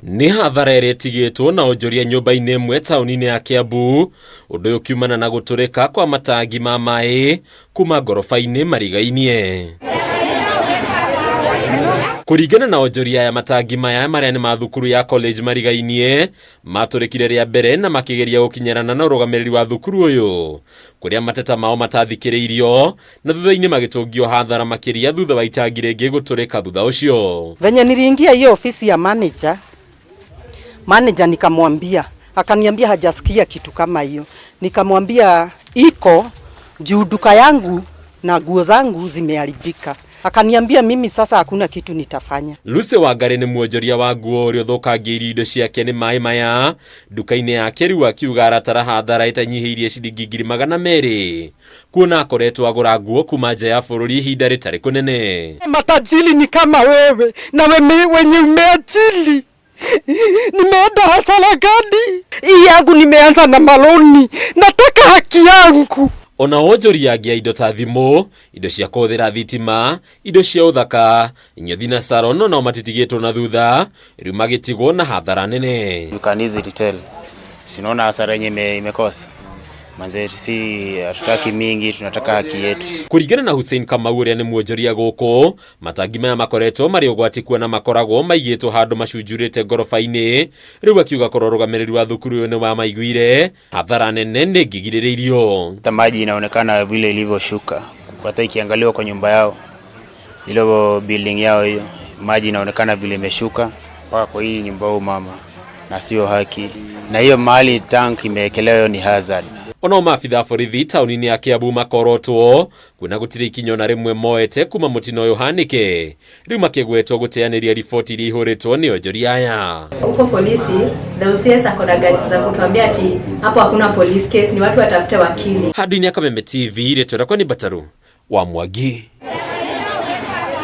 Ni hathara ĩrĩtigĩtwo na onjoria nyũmba-inĩ ĩmwe taũni-inĩ ya Kiambu, ũndũ ũyũ ukiumana na gũtũrĩka kwa matangi ma maĩ kuma ngoroba-inĩ marigainie. Kũringana na onjoria ya matangi maya marĩa nĩ ma thukuru ya college marigainie, matũrĩkire rĩa mbere na makĩgeria gũkinyĩrana na ũrũgamĩrĩri wa thukuru ũyũ, kũrĩa mateta mao matathikĩrĩirio na thutha-inĩ magĩtũngio hathara makĩria thutha wa itangi rĩngĩ gũtũrĩka thutha ũcio. Venye niliingia hiyo ofisi ya manager nikamwambia, akaniambia hajasikia kitu kama hiyo. Nikamwambia iko juu duka yangu na nguo zangu zimeharibika. Akaniambia mimi sasa hakuna kitu nitafanya. Lucy Wangari nĩ muonjoria wa nguo ũrĩa ũthũkangirie indo ciake nĩ maĩ maya duka-inĩ yake, rĩu akiuga aratara hathara ĩtanyihĩirie ciringi 200,000 kuona akoretwo agũra nguo kuma nja ya bũrũri ihinda rĩtarĩ kũnene. Matajiri ni kama wewe na wenye umeajiri. Nimeenda hasara gani? Hii yangu nimeanza na maloni. Nataka haki yangu. Ona onjoria angĩ indo ta thimũ, indo cia kũhũthĩra thitima, indo cia ũthaka, inyothi na salon no matitigĩtwo na thutha, rĩu magĩtigwo na hathara nene. You can easily tell. Sinaona hasara yenye imekosa. Manze si hatutaki mingi, tunataka haki yetu. Kũringana na Hussein Kamau ũrĩa nĩ muonjoria gũkũ, matangi maya makoretwo marĩ ũgwati kuona makoragwo maigĩtwo handũ macunjurĩte ngoroba-inĩ, rĩu akiuga korwo ũrũgamĩrĩri wa thukuru ũyũ nĩ wamaiguire, hathara nene nĩ ngigirĩrĩirio. Maji inaonekana vile ilivyoshuka, hata ikiangaliwa kwa nyumba yao, ile building yao hiyo, maji inaonekana vile imeshuka mpaka kwa hii nyumba yao mama, na sio haki. Na hiyo mahali tank imewekelewa ni hazard. Ona maabitha borithi taũni-inĩ ya Kiambu makorotwo kwĩna gũtirĩ ikinya na rĩmwe moete kuma mũtino ũyũ hanĩke, rĩu makĩgwetwo gũteanĩria riboti iria ihũrĩtwo nĩ onjoria aya. Huko polisi na UCS akona gati za kutuambia ati hapo hakuna police case, ni watu watafute wakili. Handũ-inĩ ya Kameme TV rĩtwa rĩakwa nĩ Bataru wa Mwangi.